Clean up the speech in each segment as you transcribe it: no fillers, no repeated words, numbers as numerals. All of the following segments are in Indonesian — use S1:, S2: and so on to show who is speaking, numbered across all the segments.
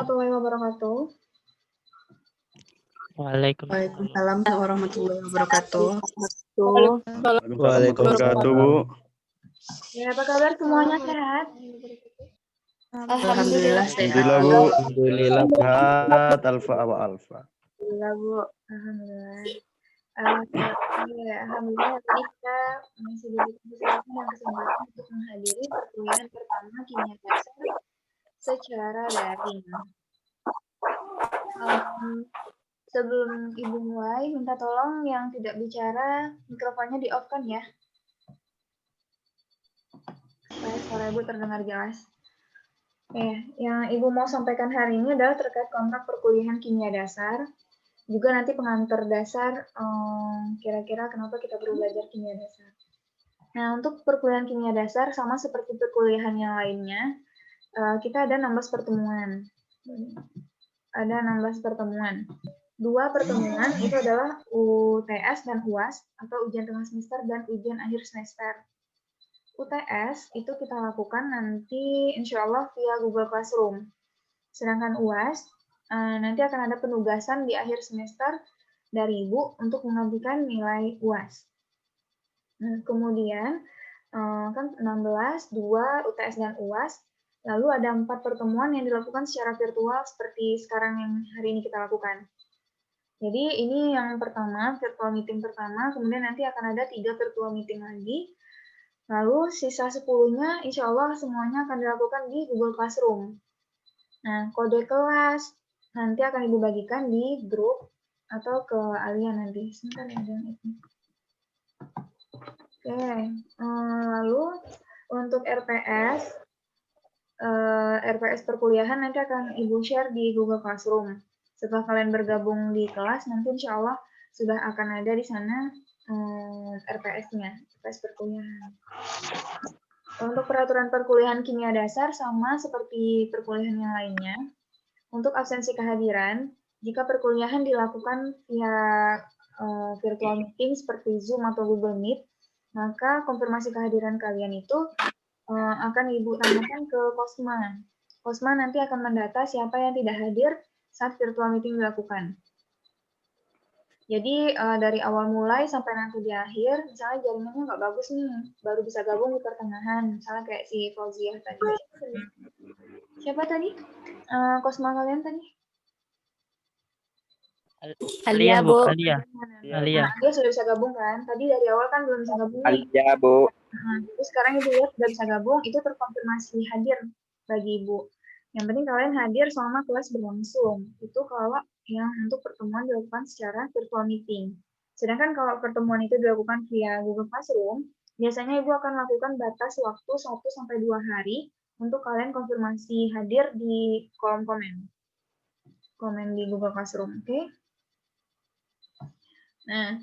S1: warahmatullahi wabarakatuh.
S2: Waalaikumsalam warahmatullahi wabarakatuh.
S3: Waalaikumsalam, Bu.
S1: Ya, apa kabar semuanya, sehat?
S2: Alhamdulillah sehat.
S3: Alhamdulillah, Bu.
S4: Alhamdulillah.
S3: Sehat, alfa wa alfa.
S1: Alhamdulillah, Bu. Alhamdulillah. Alhamdulillah hari ini kita masih diberi kesempatan dan kesempatan untuk menghadiri perkuliahan pertama kimia dasar secara daring. Sebelum Ibu mulai, minta tolong yang tidak bicara mikrofonnya di-off-kan ya. Supaya suara Ibu terdengar jelas. Yang Ibu mau sampaikan hari ini adalah terkait kontrak perkuliahan kimia dasar. Juga nanti pengantar dasar, kira-kira kenapa kita perlu belajar kimia dasar. Nah, untuk perkuliahan kimia dasar, sama seperti perkuliahan yang lainnya, kita ada 16 pertemuan. Ada 16 pertemuan. 2 pertemuan itu adalah UTS dan UAS, atau ujian tengah semester dan ujian akhir semester. UTS itu kita lakukan nanti insya Allah via Google Classroom. Sedangkan UAS, nanti akan ada penugasan di akhir semester dari Ibu untuk menggantikan nilai UAS. Nah, kemudian, kan 16, 2, UTS dan UAS, lalu ada 4 pertemuan yang dilakukan secara virtual seperti sekarang yang hari ini kita lakukan. Jadi ini yang pertama, virtual meeting pertama, kemudian nanti akan ada 3 virtual meeting lagi, lalu sisa 10-nya insya Allah semuanya akan dilakukan di Google Classroom. Nah, kode kelas nanti akan Ibu bagikan di grup atau ke Alia nanti. Sebentar ya, jangan itu. Oke, lalu untuk RPS perkuliahan nanti akan Ibu share di Google Classroom. Setelah kalian bergabung di kelas, nanti insya Allah sudah akan ada di sana RPS-nya, RPS perkuliahan. Untuk peraturan perkuliahan kimia dasar sama seperti perkuliahan yang lainnya. Untuk absensi kehadiran, jika perkuliahan dilakukan via virtual meeting seperti Zoom atau Google Meet, maka konfirmasi kehadiran kalian itu akan Ibu tanyakan ke Kosma. Kosma nanti akan mendata siapa yang tidak hadir saat virtual meeting dilakukan. Jadi dari awal mulai sampai nanti di akhir, misalnya jaringannya nggak bagus nih, baru bisa gabung di pertengahan, misalnya kayak si Fauziah tadi. Siapa tadi? Kosma kalian tadi?
S4: Alia, Bu. Alia.
S1: Nah, dia sudah bisa gabung kan? Tadi dari awal kan belum bisa gabung nih.
S3: Alia, Bu.
S1: Terus sekarang Ibu lihat sudah bisa gabung, itu terkonfirmasi hadir bagi Ibu. Yang penting kalian hadir selama kelas berlangsung. Itu kalau yang untuk pertemuan dilakukan secara virtual meeting. Sedangkan kalau pertemuan itu dilakukan via Google Classroom, biasanya Ibu akan lakukan batas waktu 1-2 hari untuk kalian konfirmasi hadir di kolom komen. Komen di Google Classroom, oke? Nah,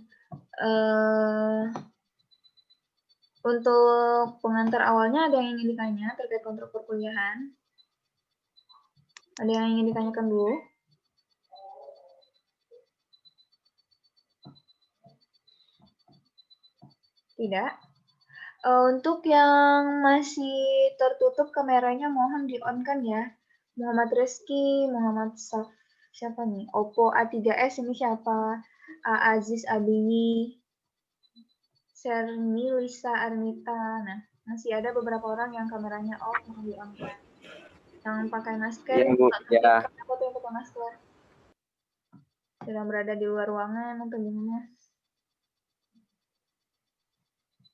S1: untuk pengantar awalnya ada yang ingin ditanya terkait kontrak perkuliahan? Ada yang ingin ditanyakan dulu? Tidak? Untuk yang masih tertutup kameranya mohon di-on-kan ya. Muhammad Reski, Muhammad siapa nih? Oppo A3S ini siapa? Aziz Abiyi, Sermi Lisa Armita. Nah, masih ada beberapa orang yang kameranya off, mohon di-on-kan. Yang pakai masker,
S3: Ya.
S1: apa tuh yang pakai masker? Sedang berada di luar ruangan atau gimana?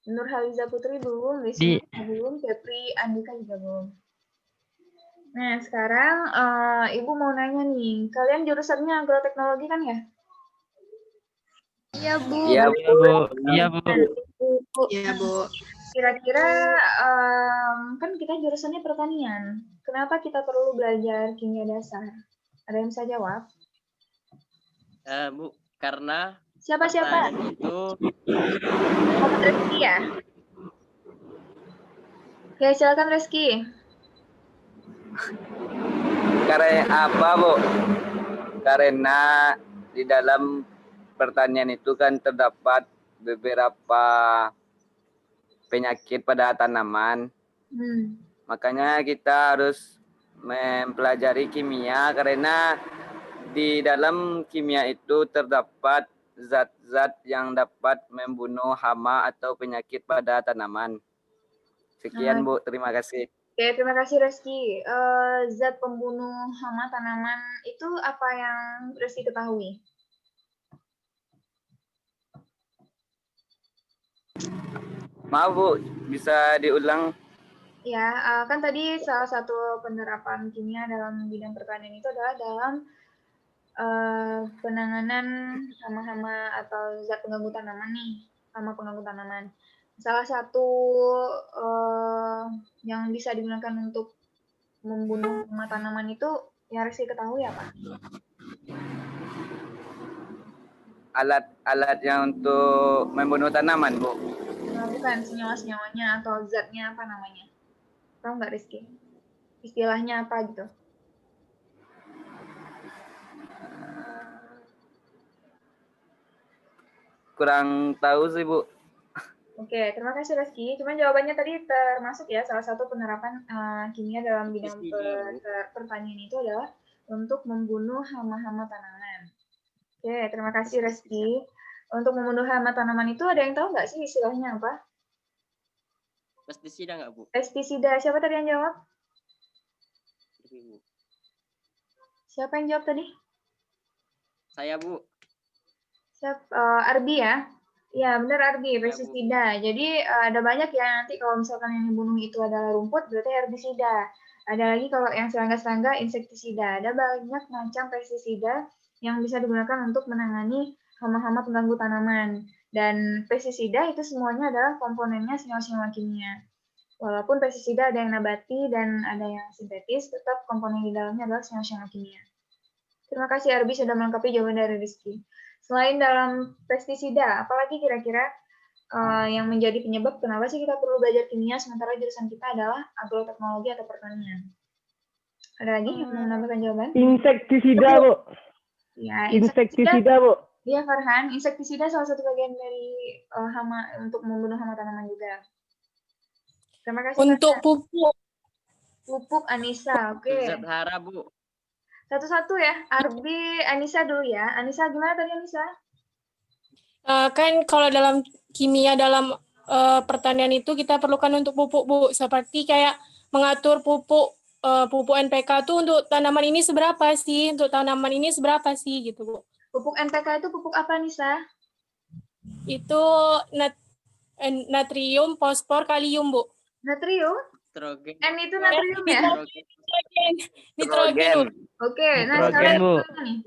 S1: Nur Haliza Putri belum, Lisna belum, Febri Andika juga belum. Nah, sekarang Ibu mau nanya nih, kalian jurusannya agroteknologi kan ya?
S2: Iya, Bu.
S4: Iya, Bu. Iya, Bu.
S2: Iya, Bu.
S1: Kira-kira kan kita jurusannya pertanian. Kenapa kita perlu belajar kimia dasar? Ada yang bisa jawab?
S4: Bu, karena
S1: Siapa?
S4: itu
S1: Muhammad Reski ya? Oke, silakan Reski.
S3: Karena apa, Bu? Karena di dalam pertanian itu kan terdapat beberapa penyakit pada tanaman. Makanya kita harus mempelajari kimia karena di dalam kimia itu terdapat zat-zat yang dapat membunuh hama atau penyakit pada tanaman. Sekian Bu, terima kasih.
S1: Oke, terima kasih Reski. Zat pembunuh hama tanaman itu apa yang Reski ketahui?
S3: Maaf Bu, bisa diulang?
S1: Ya, kan tadi salah satu penerapan kimia dalam bidang pertanian itu adalah dalam penanganan hama-hama atau zat pengganggu tanaman nih, hama pengganggu tanaman. Salah satu yang bisa digunakan untuk membunuh hama tanaman itu yang harus diketahui apa?
S3: Alat-alat yang untuk membunuh tanaman Bu.
S1: Nah, bukan senyawa-senyawanya atau zatnya apa namanya? Tahu nggak Rizky? Istilahnya apa gitu?
S3: Kurang tahu sih Bu.
S1: Oke, terima kasih Rizky. Cuman jawabannya tadi termasuk ya salah satu penerapan kimia dalam bidang pertanian itu adalah untuk membunuh hama-hama tanaman. Oke, terima kasih Rizky. Untuk membunuh hama tanaman itu ada yang tahu nggak sih istilahnya apa?
S4: Pestisida nggak Bu?
S1: Pestisida. Siapa tadi yang jawab? Siapa yang jawab tadi?
S4: Saya Bu.
S1: Arbi ya? Ya benar Arbi, pestisida. Jadi ada banyak ya nanti kalau misalkan yang dibunuh itu adalah rumput, berarti herbisida. Ada lagi kalau yang serangga-serangga, insektisida. Ada banyak macam pestisida yang bisa digunakan untuk menangani hama-hama pengganggu tanaman. Dan pestisida itu semuanya adalah komponennya senyawa-senyawa kimia. Walaupun pestisida ada yang nabati dan ada yang sintetis, tetap komponen di dalamnya adalah senyawa-senyawa kimia. Terima kasih Arbi sudah melengkapi jawaban dari Rizky. Selain dalam pestisida, apalagi kira-kira yang menjadi penyebab kenapa sih kita perlu belajar kimia sementara jurusan kita adalah agroteknologi atau pertanian? Ada lagi yang mau menambahkan jawaban?
S5: Insektisida, Bu.
S1: Ya,
S5: insektisida, Bu.
S1: Iya, Farhan. Insektisida salah satu bagian dari hama untuk membunuh hama tanaman juga. Terima kasih.
S6: Untuk pupuk.
S1: Pupuk Anissa, oke.
S4: Zat hara Bu.
S1: Satu-satu ya. Arbi, Anissa dulu ya. Anissa gimana tadi Anissa?
S6: Kan kalau dalam kimia dalam pertanian itu kita perlukan untuk pupuk Bu, seperti kayak mengatur pupuk NPK tuh untuk tanaman ini seberapa sih, untuk tanaman ini seberapa sih gitu Bu.
S1: Pupuk NPK itu pupuk apa Nisa?
S6: Itu natrium, fosfor, kalium Bu.
S1: Natrium?
S4: Nitrogen.
S1: N itu natrium ya?
S6: Nitrogen.
S1: Oke, nah sekarang nih.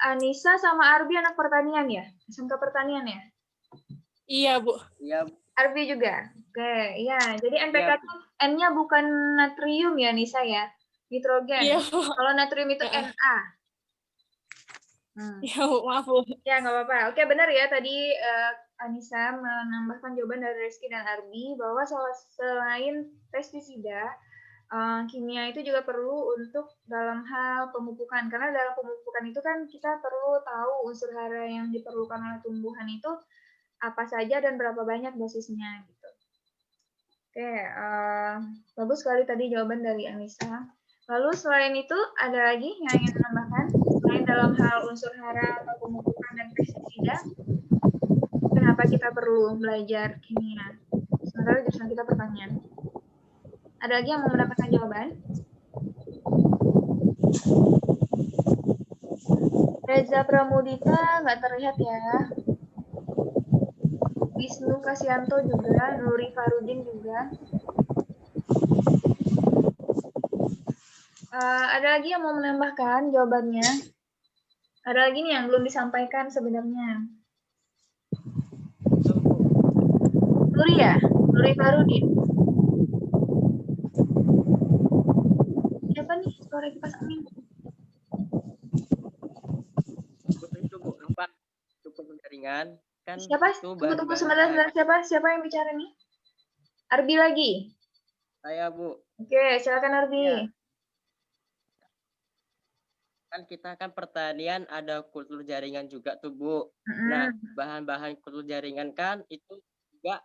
S1: Anissa sama Arbi anak pertanian ya? SMK pertanian ya?
S6: Iya, Bu.
S4: Iya.
S1: Arbi juga? Oke, iya. Jadi NPK itu N-nya bukan natrium ya, Nisa ya? Nitrogen.
S6: Iya.
S1: Kalau natrium itu Na.
S6: Ya, Bu, maaf Bu.
S1: Ya, nggak apa-apa. Oke, benar ya tadi Anissa menambahkan jawaban dari Rizky dan Arbi bahwa selain pestisida, kimia itu juga perlu untuk dalam hal pemupukan. Karena dalam pemupukan itu kan kita perlu tahu unsur hara yang diperlukan oleh tumbuhan itu apa saja dan berapa banyak dosisnya gitu. Oke, bagus sekali tadi jawaban dari Anissa. Lalu selain itu ada lagi yang ingin menambahkan selain dalam hal unsur hara atau pemupukan dan pestisida, kenapa kita perlu belajar kimia? Sementara jurusan kita pertanian. Ada lagi yang mau mendapatkan jawaban? Reza Pramudita nggak terlihat ya. Wisnu Kasianto juga, Nuri Farudin juga. Ada lagi yang mau menambahkan jawabannya? Ada lagi nih yang belum disampaikan sebenarnya. Nuri ya? Nuri Farudin. Siapa nih suara kipas angin?
S4: Itu Bu, apa? Cukup jaringan. Kan
S1: siapa? Tunggu sebentar. Siapa yang bicara nih? Arbi lagi?
S4: Saya Bu.
S1: Oke, silakan Arbi. Ya.
S4: Kan kita kan pertanian ada kultur jaringan juga tuh Bu. Nah, bahan-bahan kultur jaringan kan itu juga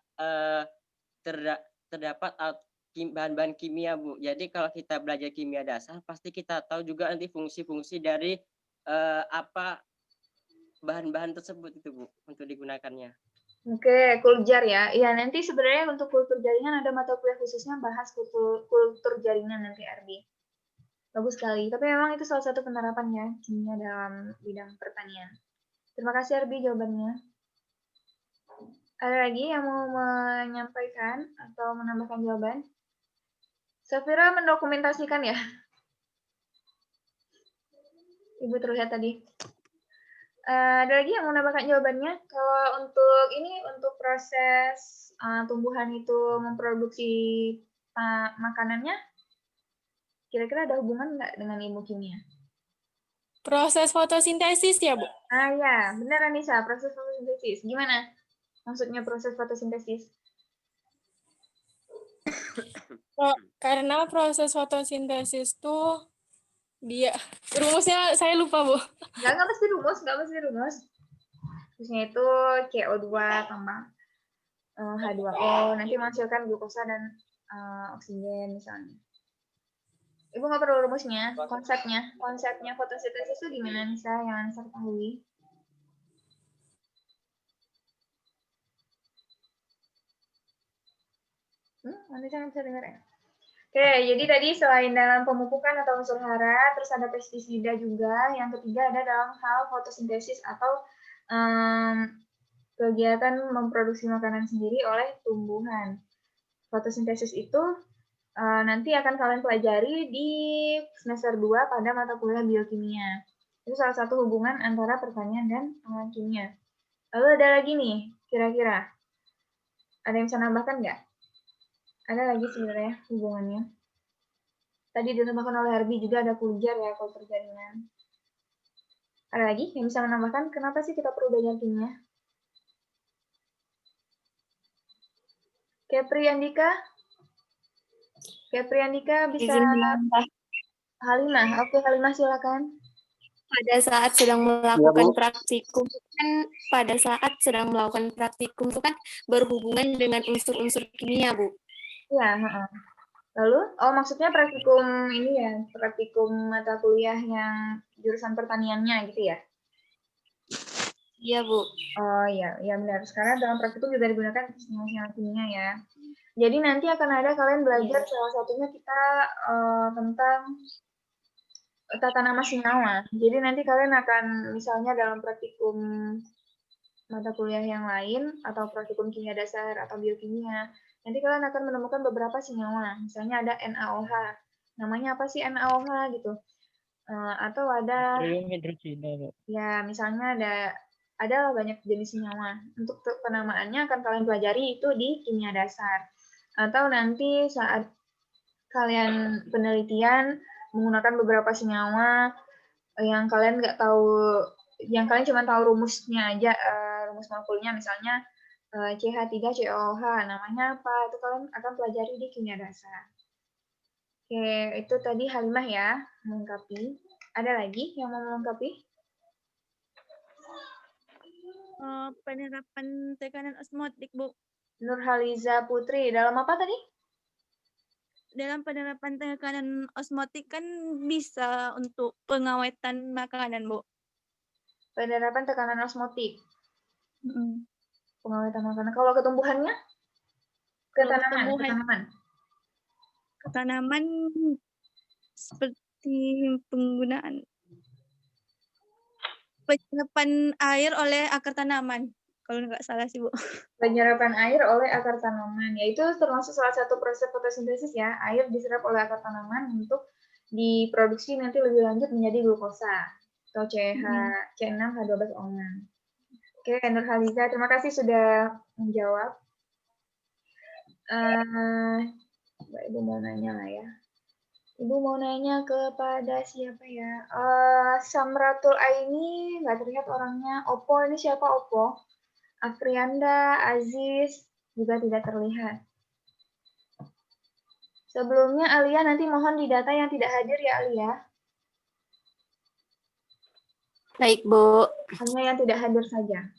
S4: terdapat bahan-bahan kimia, Bu. Jadi kalau kita belajar kimia dasar, pasti kita tahu juga nanti fungsi-fungsi dari apa bahan-bahan tersebut itu, Bu, untuk digunakannya.
S1: Oke, kuljar ya. Iya, nanti sebenarnya untuk kultur jaringan ada mata kuliah khususnya bahas kultur jaringan nanti, Ardi. Bagus sekali. Tapi memang itu salah satu penerapan ya, kimia dalam bidang pertanian. Terima kasih, Ardi, jawabannya. Ada lagi yang mau menyampaikan atau menambahkan jawaban? Safira mendokumentasikan ya? Ibu terlihat tadi. Ada lagi yang mau menambahkan jawabannya? Kalau untuk ini, untuk proses tumbuhan itu memproduksi makanannya, kira-kira ada hubungan nggak dengan ilmu kimia?
S6: Proses fotosintesis ya, Bu?
S1: Ya, benar Anissa, proses fotosintesis. Gimana maksudnya proses fotosintesis?
S6: Karena proses fotosintesis tuh dia rumusnya saya lupa, Bu.
S1: Nggak mesti rumus. Terusnya itu CO2 tambah H2O, nanti menghasilkan glukosa dan oksigen misalnya. Ibu nggak perlu rumusnya, konsepnya fotosintesis itu gimana Nisa yang Nisa ketahui? Nanti saya bisa dengar ya. Oke, jadi tadi selain dalam pemupukan atau unsur hara, terus ada pestisida juga. Yang ketiga ada dalam hal fotosintesis atau kegiatan memproduksi makanan sendiri oleh tumbuhan. Fotosintesis itu nanti akan kalian pelajari di semester 2 pada mata kuliah biokimia. Itu salah satu hubungan antara pertanian dan kimia. Lalu ada lagi nih, kira-kira. Ada yang bisa nambahkan nggak? Ada lagi sebenarnya hubungannya. Tadi ditambahkan oleh Harbi juga ada kuljar ya, kultur jaringan. Ada lagi yang bisa menambahkan kenapa sih kita perlu belajar kimia? Kepri Andika bisa. Halimah, oke Halimah silakan.
S7: Pada saat sedang melakukan praktikum itu kan berhubungan dengan unsur-unsur kimia, Bu.
S1: Iya, Lalu, maksudnya praktikum ini ya, praktikum mata kuliah yang jurusan pertaniannya gitu ya?
S7: Iya, Bu.
S1: Oh iya, benar. Sekarang dalam praktikum juga digunakan sinyal kimia ya. Jadi nanti akan ada kalian belajar salah satunya kita tentang tata nama senyawa. Jadi nanti kalian akan misalnya dalam praktikum mata kuliah yang lain atau praktikum kimia dasar atau biokimia, nanti kalian akan menemukan beberapa senyawa. Misalnya ada NaOH. Namanya apa sih NaOH gitu? Atau ada ya misalnya ada banyak jenis senyawa. Untuk penamaannya akan kalian pelajari itu di kimia dasar. Atau nanti saat kalian penelitian menggunakan beberapa senyawa yang kalian nggak tahu, yang kalian cuma tahu rumusnya aja, rumus molekulnya misalnya CH3COOH, namanya apa, itu kalian akan pelajari di kimia dasar. Oke, itu tadi Halimah ya, melengkapi. Ada lagi yang mau melengkapi?
S7: Penerapan tekanan osmotik, Bu.
S1: Nurhaliza Putri, dalam apa tadi?
S7: Dalam penerapan tekanan osmotik kan bisa untuk pengawetan makanan, Bu.
S1: Penerapan tekanan osmotik. Pengawetan makanan. Kalau ketumbuhannya?
S7: Tanaman seperti penggunaan penyerapan air oleh akar tanaman. Kalau nggak salah sih, Bu.
S1: Penyerapan air oleh akar tanaman, yaitu termasuk salah satu proses fotosintesis ya. Air diserap oleh akar tanaman untuk diproduksi nanti lebih lanjut menjadi glukosa atau C6H12O6. Oke, Nurhaliza, terima kasih sudah menjawab. Ibu mau nanya lah ya. Ibu mau nanya kepada siapa ya? Samratul Aini, nggak terlihat orangnya. Opo, ini siapa Opo? Afrianda, Aziz, juga tidak terlihat. Sebelumnya Alia nanti mohon didata yang tidak hadir ya Alia.
S7: Baik, Bu.
S1: Hanya yang tidak hadir saja.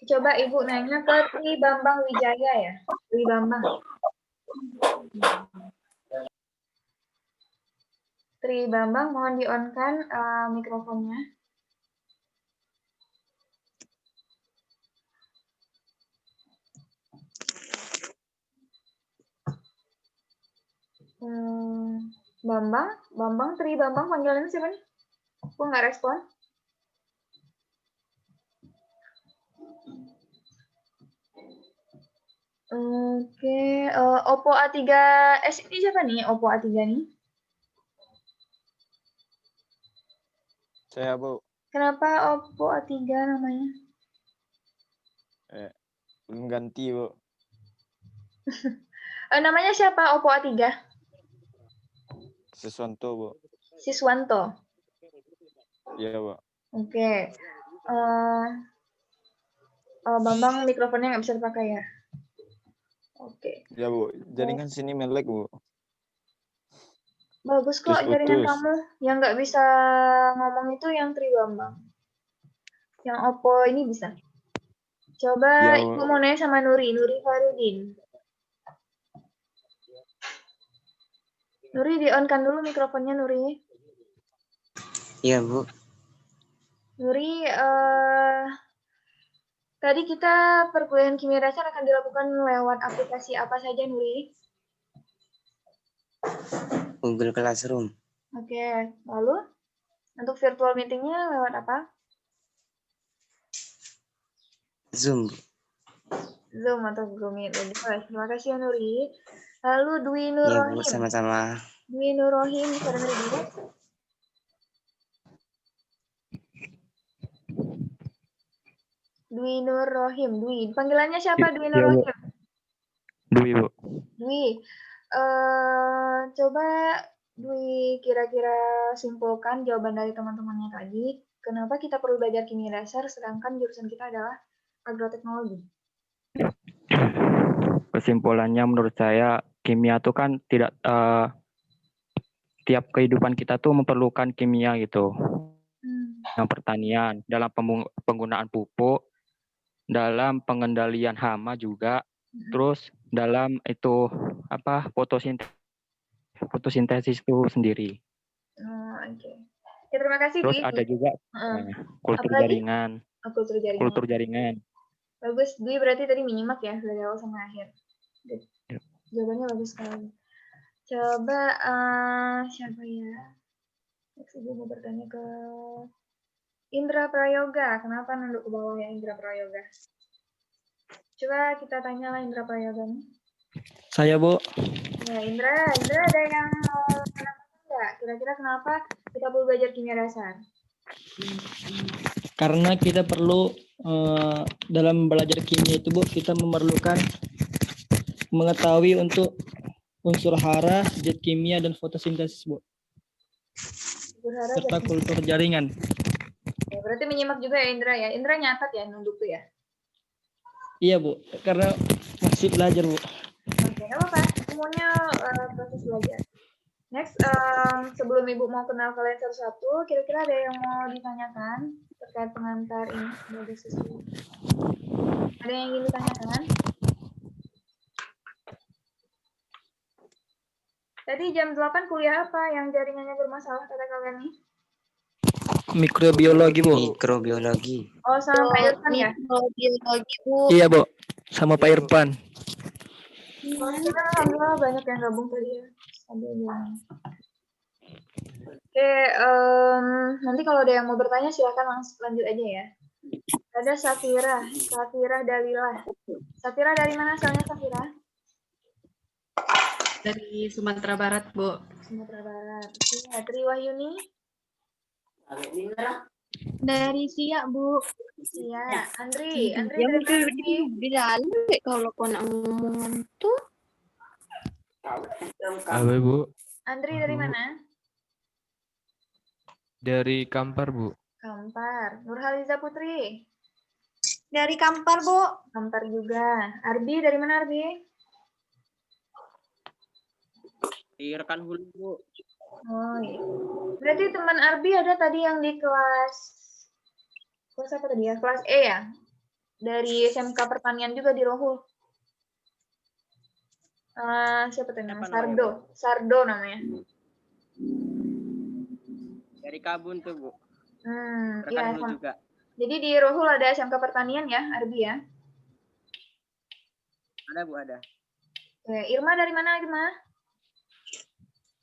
S1: Coba Ibu nanya ke Tri Bambang Wijaya ya. Tri Bambang. Tri Bambang, mohon di-on-kan mikrofonnya. Tri Bambang, panggilannya siapa nih? Kok nggak respon? Oke, Oppo A3s ini siapa nih? Oppo A3 nih?
S8: Saya, Bu.
S1: Kenapa Oppo A3 namanya?
S8: Belum ganti, Bu.
S1: Namanya siapa Oppo A3?
S8: Siswanto, Bu.
S1: Siswanto.
S8: Iya, Bu.
S1: Oke. Bambang mikrofonnya nggak bisa dipakai ya? Oke.
S8: Ya, Bu. Jaringan sini melek, Bu.
S1: Bagus kok jaringan kamu. Yang nggak bisa ngomong itu yang Tri Bambang. Yang Oppo ini bisa. Coba
S8: Ya,
S1: Ibu mau nanya sama Nuri Farudin. Nuri di-on-kan dulu mikrofonnya, Nuri.
S4: Iya, Bu.
S1: Nuri, tadi kita perkuliahan kimia dasar akan dilakukan lewat aplikasi apa saja, Nuri?
S4: Google Classroom.
S1: Oke, lalu untuk virtual meeting-nya lewat apa?
S4: Zoom.
S1: Zoom atau Google Meet. Terima kasih ya, Nuri. Lalu Dwi Nur
S4: Iya,
S1: Rohim.
S4: Bu, sama-sama.
S1: Dwi Nur Rohim, bisa dengar dulu? Dwi Nur Rohim. Dwi, panggilannya siapa Dwi Nur Rohim?
S5: Dwi, Bu.
S1: Dwi, coba Dwi kira-kira simpulkan jawaban dari teman-temannya tadi. Kenapa kita perlu belajar kimia dasar sedangkan jurusan kita adalah agroteknologi?
S5: Kesimpulannya menurut saya kimia itu kan tidak tiap kehidupan kita tuh memerlukan kimia gitu. Yang pertanian, dalam penggunaan pupuk, dalam pengendalian hama juga, terus dalam itu fotosintesis itu sendiri.
S1: Oke. Ya, terima kasih.
S5: Terus
S1: Dwi.
S5: ada juga kultur jaringan.
S1: Bagus, Dwi berarti tadi menyimak ya dari awal sampai akhir. Jawabannya bagus sekali. Coba siapa ya? Next, Ibu mau bertanya ke Indra Prayoga. Kenapa nunduk ke bawah ya Indra Prayoga? Coba kita tanya lah Indra Prayoga nih.
S5: Saya, Bu.
S1: Ya, Indra ada yang enggak? Kira-kira kenapa kita perlu belajar kimia dasar?
S9: Karena kita perlu dalam belajar kimia itu, Bu, kita memerlukan mengetahui untuk unsur hara, zat kimia, dan fotosintesis, Bu. Serta kultur jaringan.
S1: Ya, berarti menyimak juga ya Indra ya. Indra nyatat ya nunduk tuh ya?
S9: Iya, Bu. Karena masih belajar, Bu.
S1: Oke, nggak apa-apa. Semuanya proses belajar. Next, sebelum Ibu mau kenal kalian satu-satu, kira-kira ada yang mau ditanyakan terkait pengantar ini sebagai siswa? Ada yang ingin ditanyakan? Tadi jam 8 kuliah apa yang jaringannya bermasalah kata kalian nih?
S9: Mikrobiologi, Bu.
S4: Mikrobiologi.
S1: Oh, sama Pak Irfan ya?
S7: Mikrobiologi, Bu.
S9: Iya, Bu. Sama Pak Irfan.
S1: Alhamdulillah banyak yang gabung tadi ya. Oke, nanti kalau ada yang mau bertanya silahkan langsung lanjut aja ya. Ada Safira Dalilah. Safira dari mana asalnya Safira?
S2: Dari Sumatera Barat, Bu.
S1: Sumatera Barat. Oke, Tri Wahyuni?
S7: Dari Siak, Bu.
S1: Iya, Andri dari mana?
S7: Bilalu kalau kau nak ngomongan tuh.
S10: Halo, Bu.
S1: Andri dari mana?
S10: Dari Kampar, Bu.
S1: Kampar. Nurhaliza Putri?
S7: Dari Kampar, Bu.
S1: Kampar juga. Arbi dari mana Arbi?
S4: Di Rekan Hulu, Bu.
S1: Oh iya. Berarti teman Arbi ada tadi yang di kelas apa tadi ya? Kelas E ya? Dari SMK Pertanian juga di Rohul. Siapa tadi namanya?
S4: Siapa namanya,
S1: Sardo. Sardo namanya.
S4: Dari Kabun tuh, Bu.
S1: Iya.
S4: Rekan Hulu juga.
S1: Jadi di Rohul ada SMK Pertanian ya, Arbi ya?
S4: Ada, Bu, ada.
S1: Oke, Irma dari mana, Irma?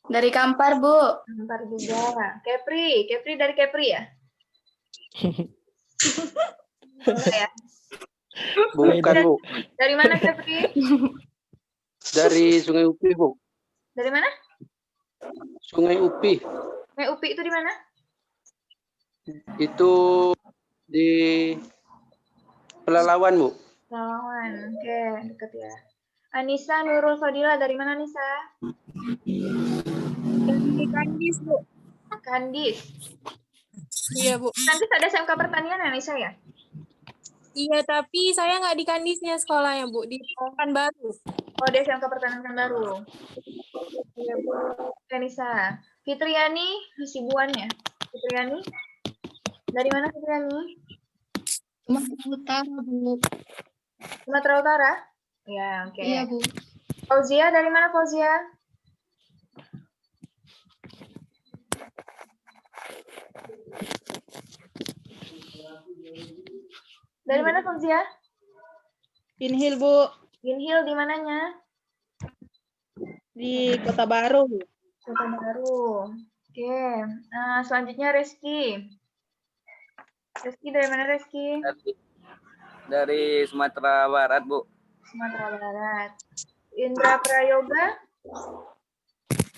S2: Dari Kampar, Bu.
S1: Kampar juga. Kepri dari Kepri ya? Enggak ya?
S11: Bukan, Bu.
S1: Dari mana Kepri?
S11: Dari Sungai Upi, Bu.
S1: Dari mana?
S11: Sungai Upi.
S1: Sungai Upi itu di mana?
S11: Itu di Pelalawan, Bu.
S1: Lawan. Oke, deket ya. Anissa Nurul Fadila dari mana, Anissa?
S7: Dari Kandis, Bu.
S1: Kandis.
S6: Iya, Bu.
S1: Kandis ada SMK Pertanian ya, Anissa ya?
S6: Iya, tapi saya nggak di Kandisnya sekolahnya, Bu. Di Pekanbaru.
S1: Oh, ada SMK Pertanian Pekanbaru. Iya, Bu. Anissa. Fitriani Hasibuan ya? Fitriani? Dari mana Fitriani?
S2: Sumatera Utara, Bu.
S1: Sumatera Utara? Ya, oke.
S2: Iya, Bu.
S1: Fauzia dari mana Fauzia? Dari mana Fauzia?
S7: Inhil, Bu.
S1: Ginhil di mananya?
S7: Di Kota Baru, Bu.
S1: Kota Baru. Oke. Nah, selanjutnya Reski. Reski dari mana Reski?
S3: Dari Sumatera Barat, Bu.
S1: Sumatera Barat. Indra Prayoga.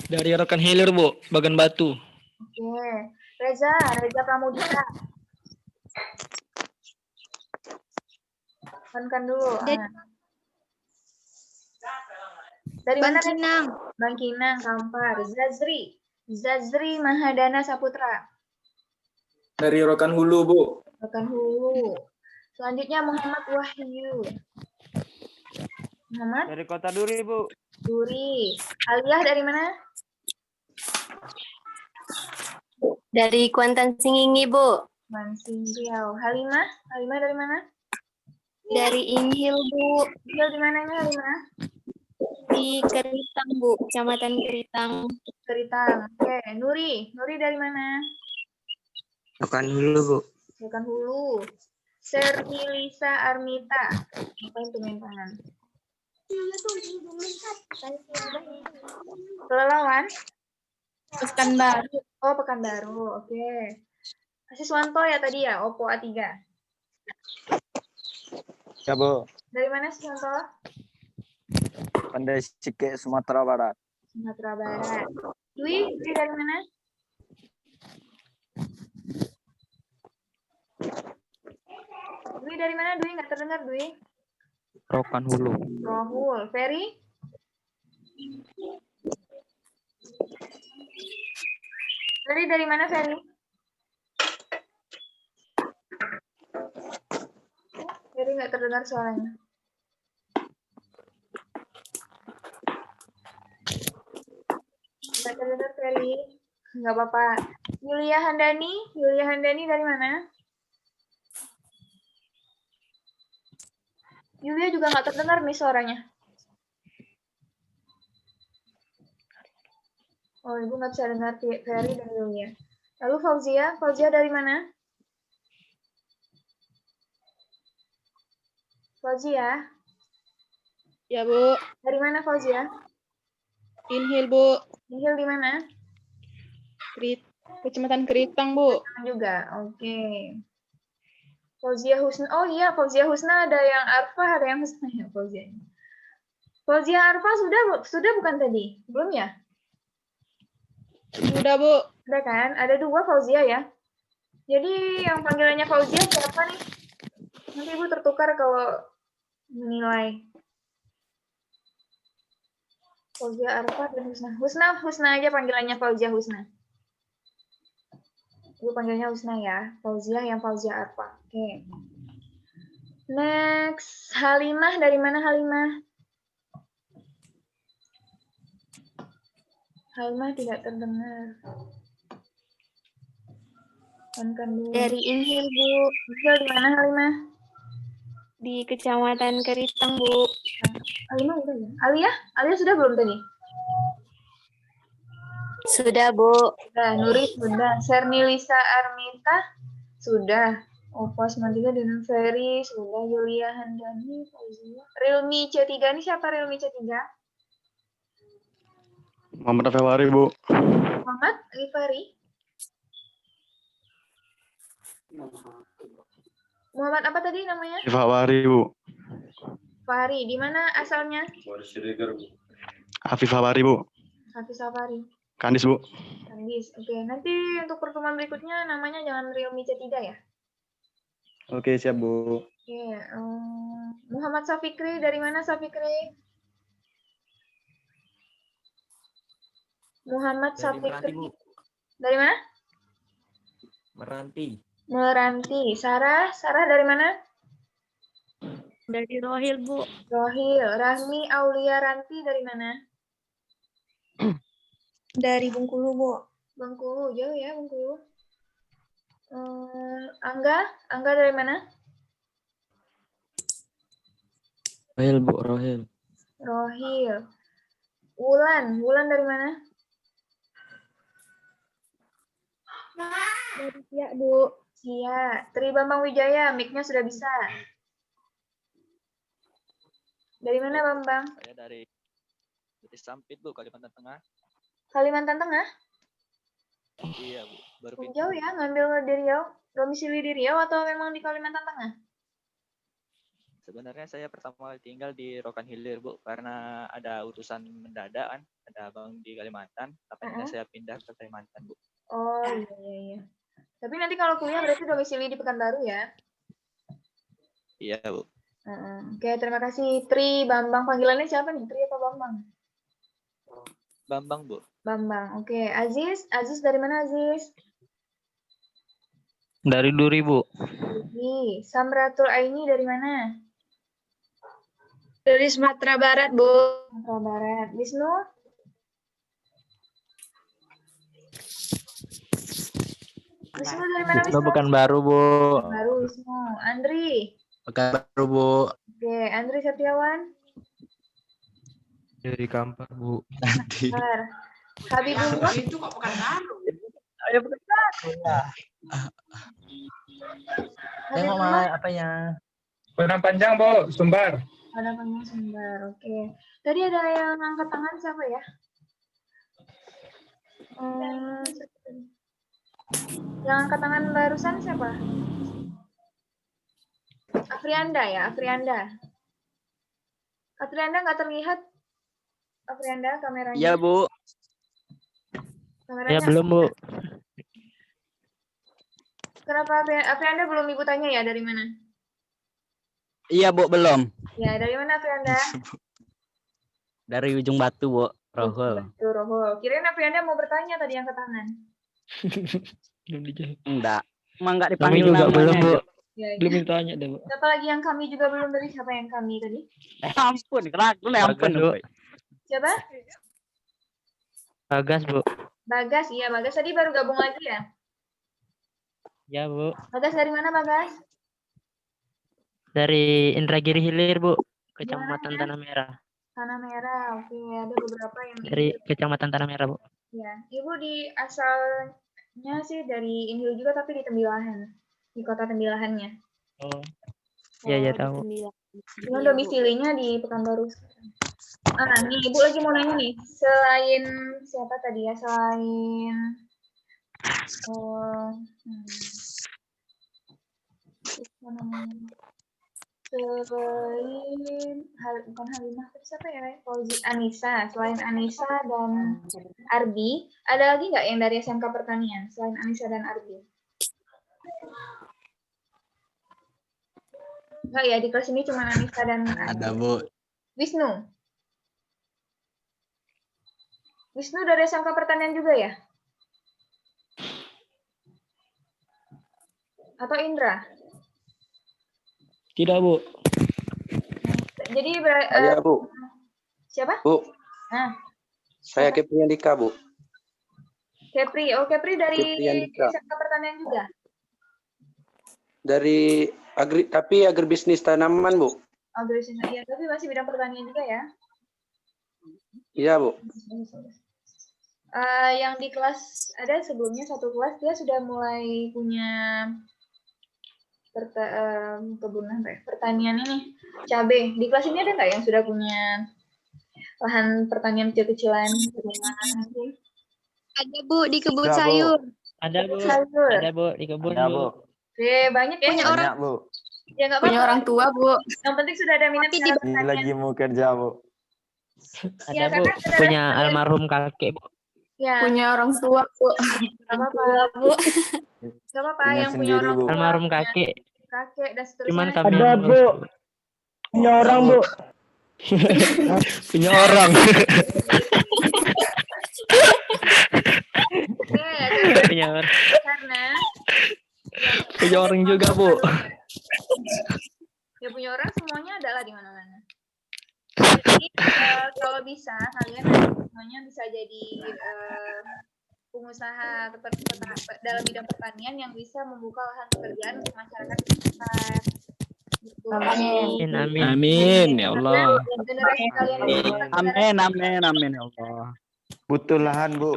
S9: Dari rekan hilir, Bu, Bagan Batu.
S1: Oke. Reza Pramudita. Kan dulu. Dari mana?
S7: Bangkinang.
S1: Bangkinang, Kampar. Zazri Mahadana Saputra.
S10: Dari Rokan Hulu, Bu.
S1: Rokan Hulu. Selanjutnya Muhammad Wahyu. Muhammad
S8: Dari Kota Duri, Bu.
S1: Duri. Aliyah dari mana?
S2: Dari Kuantan Singingi, Bu.
S1: Mansing Riau. Halimah dari mana?
S2: Dari Inhil, Bu.
S1: Inhil di mananya Halimah?
S2: Di Keritang, Bu. Kecamatan Keritang.
S1: Keritang. Oke. Nuri dari mana?
S11: Rokan Hulu, Bu.
S1: Rokan Hulu. Sermilisa Armita. Ngapain tuh main tangan? Pelalawan?
S2: Pekanbaru.
S1: Oh, Pekanbaru. Oke. Siswanto ya tadi ya, Oppo A3.
S8: Ya, Bu.
S1: Dari mana Siswanto?
S8: Pandai Sike, Sumatera Barat.
S1: Sumatera Barat. Dwi dari mana? Dwi dari mana? Dwi nggak terdengar Dwi.
S5: Rokan Hulu.
S1: Rohul. Ferry? Ferry dari mana Ferry? Ferry nggak terdengar suaranya. Nggak terdengar Ferry. Nggak apa-apa. Yulia Handani dari mana? Yulia juga nggak terdengar nih suaranya. Oh, Ibu nggak bisa dengar Ferry dan Yulia. Lalu Fauzia dari mana? Fauzia?
S7: Ya, Bu.
S1: Dari mana Fauzia?
S7: Inhil, Bu.
S1: Inhil di mana?
S7: Kecamatan Keritang, Bu.
S1: Juga, oke. Fauzia Husna, oh iya Fauzia Husna ada yang Arfa, ada yang Husna ya Fauzia. Fauzia Arfa sudah bukan tadi? Belum ya?
S7: Sudah, Bu.
S1: Ada kan? Ada 2 Fauzia ya. Jadi yang panggilannya Fauzia siapa nih? Nanti Ibu tertukar kalau menilai. Fauzia Arfa dan Husna. Husna aja panggilannya Fauzia Husna. Ibu panggilnya Husna ya. Fauzia yang Fauzia Arfa. Oke. Next, Halimah dari mana Halimah? Halimah tidak terdengar.
S2: Dari Inhil, Bu.
S1: Inhil di mana Halimah?
S2: Di Kecamatan Keritang, Bu.
S1: Alimah udah ya? Alia? Alia sudah belum tadi?
S2: Sudah, Bu.
S1: Sudah. Nuri sudah. Sernilisa Armita sudah. Opos Mantiga dan Ferry sudah. Yulia Handani, Fauzia. Rilmi C3 ini siapa Rilmi C3?
S12: Muhammad Februari, Bu.
S1: Muhammad Rifari. Muhammad apa tadi namanya?
S12: Februari, Bu.
S1: Fahri. Di mana asalnya?
S12: Afif Februari, Bu.
S1: Hafiz Safari.
S12: Kandis, Bu.
S1: Kandis. Oke, nanti untuk pertemuan berikutnya namanya jangan Rilmi C3 ya?
S12: Oke, siap, Bu.
S1: Oke, Muhammad Safikri, dari mana Safikri? Muhammad
S13: Dari
S1: Safikri.
S13: Meranti, Bu.
S1: Dari mana?
S13: Meranti.
S1: Meranti. Sarah dari mana?
S7: Dari Rohil, Bu.
S1: Rohil. Rahmi Aulia Ranti dari mana?
S7: Dari Bengkulu, Bu.
S1: Bengkulu, jauh ya Bengkulu. Angga dari mana?
S13: Rohil, Bu, Rohil.
S1: Rohil. Wulan dari mana? Dari Sia, Bu. Sia. Tri Bambang Wijaya, mic-nya sudah bisa. Dari mana, Bambang?
S14: Saya dari Sampit, Bu, Kalimantan Tengah.
S1: Kalimantan Tengah?
S14: Iya, Bu. Baru pindah.
S1: Jauh ya, ngambil di Riau. Domisili di Riau atau memang di Kalimantan Tengah?
S14: Sebenarnya saya pertama kali tinggal di Rokan Hilir, Bu, karena ada urusan mendadak kan, ada abang di Kalimantan, makanya saya pindah ke Kalimantan, Bu.
S1: Oh iya. Tapi nanti kalau kuliah berarti domisili di Pekanbaru ya?
S14: Iya, Bu.
S1: Oke, terima kasih. Tri Bambang, panggilannya siapa nih? Tri apa Bambang?
S14: Bambang, Bu.
S1: Bambang, oke. Aziz dari mana Aziz?
S5: Dari Duri, Bu.
S1: Duri. Samratul Aini dari mana?
S7: Dari Sumatera Barat, Bu.
S1: Sumatera Barat. Wisnu? Wisnu dari mana Wisnu?
S5: Pekanbaru, Bu.
S1: Baru Wisnu. Andri?
S11: Pekanbaru, Bu.
S1: Oke, Andri Setiawan?
S5: Dari Kampar, Bu.
S1: Kampar. Habibullah?
S15: Itu kok Pekanbaru.
S8: Ayo Pekanbaru ya. Tengok
S1: Habibullah?
S8: Mai apanya.
S10: Padang Panjang, Bu, Sumbar.
S1: Padang Panjang Sumbar, oke. Tadi ada yang angkat tangan siapa ya? Yang angkat tangan barusan siapa? Afrianda ya, Afrianda. Afrianda nggak terlihat. Afrianda kameranya.
S8: Iya, Bu.
S1: Kameranya.
S5: Ya belum, Bu.
S1: Kenapa Afrianda belum Ibu tanya ya dari mana?
S8: Iya, Bu, belum.
S1: Ya, dari mana Afrianda?
S8: Dari Ujung Batu, Bu. Rohul.
S1: Tuh, Rohul. Kirain Afrianda mau bertanya tadi angkat tangan.
S5: Belum dijawab.
S8: Enggak. Emang enggak
S5: Kami
S8: dipanggil
S5: juga
S8: namanya.
S5: belum, Bu.
S1: Ya,
S9: Belum ditanya deh, Bu.
S1: siapa lagi yang kami juga belum dari siapa yang kami tadi?
S8: Ampun, keragun ya ampun.
S5: Bu.
S1: Siapa?
S5: Bagas, Bu.
S1: Bagas, iya Bagas tadi baru gabung lagi ya?
S5: Ya, Bu.
S1: Bagas dari mana Bagas?
S5: Dari Indragiri Hilir, Bu. Kecamatan Tanah Merah.
S1: Tanah Merah, oke. Ada beberapa yang
S5: Dari Kecamatan Tanah Merah, Bu.
S1: ya. Ibu di asalnya sih dari Inhil juga tapi di Tembilahan. Di kota Tembilahannya.
S5: Oh. Iya, tahu.
S1: Cuma domisilinya di Pekanbaru sekarang. Nih Ibu lagi mau nanya nih. Selain siapa tadi ya? Selain bukan Halimah, tapi siapa ya? Fauzi, Anissa. Selain Anissa dan Ardi, ada lagi nggak yang dari SMK Pertanian selain Anissa dan Ardi? Enggak ya, di kelas ini cuma Anissa dan Ardi.
S11: Ada, Bu.
S1: Wisnu. Wisnu dari SMK Pertanian juga ya? Atau Indra?
S9: Tidak, Bu.
S1: Jadi
S11: Saya, Bu.
S1: siapa?
S11: Bu.
S1: Nah,
S11: Saya Kepri Andika, Bu.
S1: Kepri. Oh, Kepri dari
S11: Kepri Andika.
S1: SMK Pertanian juga?
S11: Dari agribisnis tanaman, Bu.
S1: Agresinya, iya, tapi masih bidang pertanian juga ya.
S11: Iya, Bu.
S1: Yang di kelas ada sebelumnya satu kelas dia sudah mulai punya kebun pertanian ini cabai. Di kelas ini ada nggak yang sudah punya lahan pertanian kecil-kecilan di rumah?
S7: Ada Bu di kebun
S12: Ada, Bu.
S7: sayur.
S8: Ada Bu.
S1: Sayur.
S8: Ada Bu di kebun
S12: Ada,
S8: Bu.
S12: Bu.
S1: Oke, banyak ya.
S7: Punya
S12: Banyak, Bu.
S1: Ya nggak
S2: Punya
S1: apa-apa.
S2: orang tua, Bu.
S1: Yang penting sudah ada minat
S7: Tapi
S1: cara
S12: Ini
S1: pertanian.
S12: lagi mau kerja, Bu.
S8: Ada
S1: Ya,
S8: Bu.
S1: karena saudara
S8: Punya
S1: sekalian-
S8: almarhum kakek Bu.
S1: Ya,
S2: Punya orang tua, Bu.
S1: nggak apa-apa.
S2: Bu.
S1: Nggak apa-apa.
S12: Punya
S1: Yang punya
S12: sendiri,
S1: orang
S12: Bu.
S1: tua,
S8: Almarhum
S1: punya
S8: kakek.
S1: kakek dan seterusnya.
S8: Cuman kami
S9: Ada,
S8: yang
S9: Bu.
S8: ngurus, Bu.
S9: Punya orang, Bu.
S5: Punya orang.
S1: Oke,
S8: Punya orang.
S1: karena
S5: Punya orang juga, Bu.
S1: Ya punya orang semuanya adalah di mana-mana. Jadi kalau bisa kalian semuanya bisa jadi pengusaha dalam bidang pertanian yang bisa membuka lahan pekerjaan untuk masyarakat sekitar. Gitu.
S2: Amin.
S8: Amin.
S5: Amin, ya Allah.
S1: Generasi kalian ini bukan generasi-
S8: Amin ya Allah.
S12: Butuh lahan, Bu.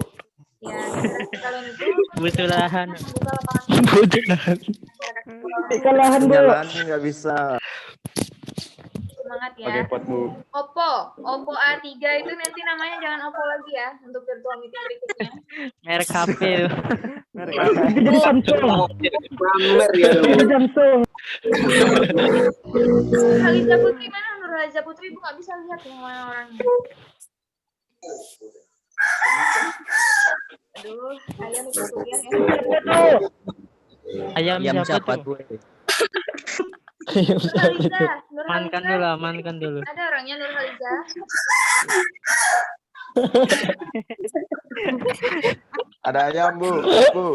S1: Ya, generasi kalian itu
S8: Butuh lahan.
S1: membuka lapangan
S5: Butuh lahan.
S1: masyarakat.
S9: Berikan lahan, Bu.
S12: Punya lahan nggak bisa.
S1: Semangat ya.
S12: Pakai pot, Bu.
S1: Oppo A3 itu nanti namanya jangan Oppo lagi ya untuk virtual meeting berikutnya.
S8: Merek HP.
S9: Jadi Samsung. Jadi Samsung.
S1: Nurhaliza Putri mana? Nurhaliza Putri Ibu nggak bisa lihat yang mana orangnya. Aduh, ayam ikut kuliah ya.
S8: Ayam siapa tuh?
S1: Nurhaliza,
S8: Amankan
S1: Nurhaliza.
S8: dulu, amankan dulu.
S1: Ada orangnya Nurhaliza.
S12: Ada ayam, Bu. Bu.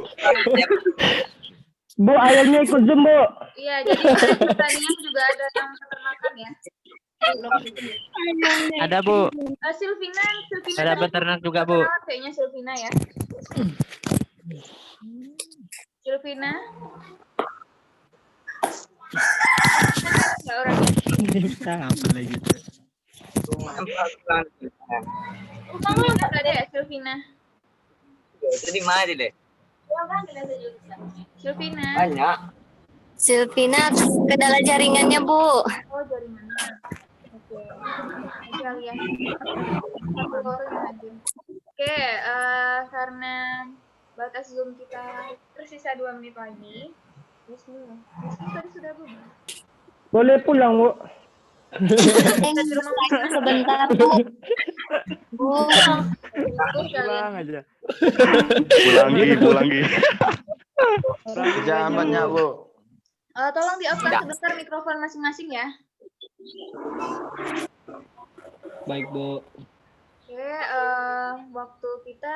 S9: Bu, ayamnya ikut Zoom, Bu.
S1: Iya, jadi pertanian juga ada yang peternakan ya.
S8: Ada Bu.
S1: Silvina
S8: Ada
S1: tadi
S8: peternak juga Bu.
S1: kenalan kayaknya Silvina ya. Silvina. Enggak orangnya.
S5: Apa lagi?
S1: Kamu nggak ada ya Silvina?
S3: Jadi mana deh?
S1: Silvina.
S3: Banyak.
S2: Silvina kendala jaringannya, Bu.
S1: Oh, jaringannya. Oke. Oke, ya. Satu orang aja. Oke, karena batas Zoom kita tersisa 2 menit lagi. Bismillah. Tadi sudah bubar.
S9: Boleh pulang, Bu.
S2: Sebentar, Bu. Bu.
S12: Pulang aja. Pulang lagi. Kerjaan banyak, Bu.
S1: Tolong di-off-kan sebentar mikrofon masing-masing ya.
S9: Baik, Bu.
S1: Oke, waktu kita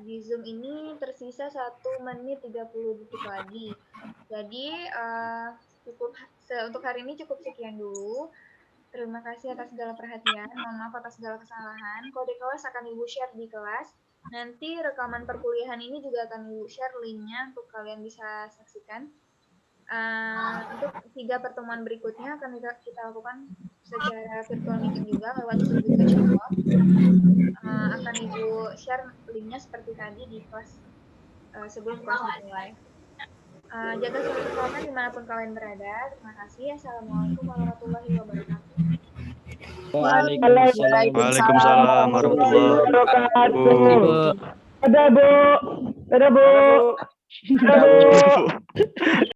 S1: di Zoom ini tersisa 1 menit 30 detik lagi. Jadi cukup untuk hari ini cukup sekian dulu. Terima kasih atas segala perhatian. Mohon maaf atas segala kesalahan. Kode kelas akan Ibu share di kelas. Nanti rekaman perkuliahan ini juga akan Ibu share linknya untuk kalian bisa saksikan. Untuk 3 pertemuan berikutnya akan kita lakukan secara virtual meeting juga lewat Zoom juga insya Allah. Akan Ibu share linknya seperti tadi di kelas sebelum kelas mulai. Jaga kesehatan dimanapun kalian berada. Terima kasih. Assalamualaikum warahmatullahi wabarakatuh.
S12: Waalaikumsalam warahmatullahi wabarakatuh.
S9: Ada, Bu. Ada, Bu. Ada, Bu.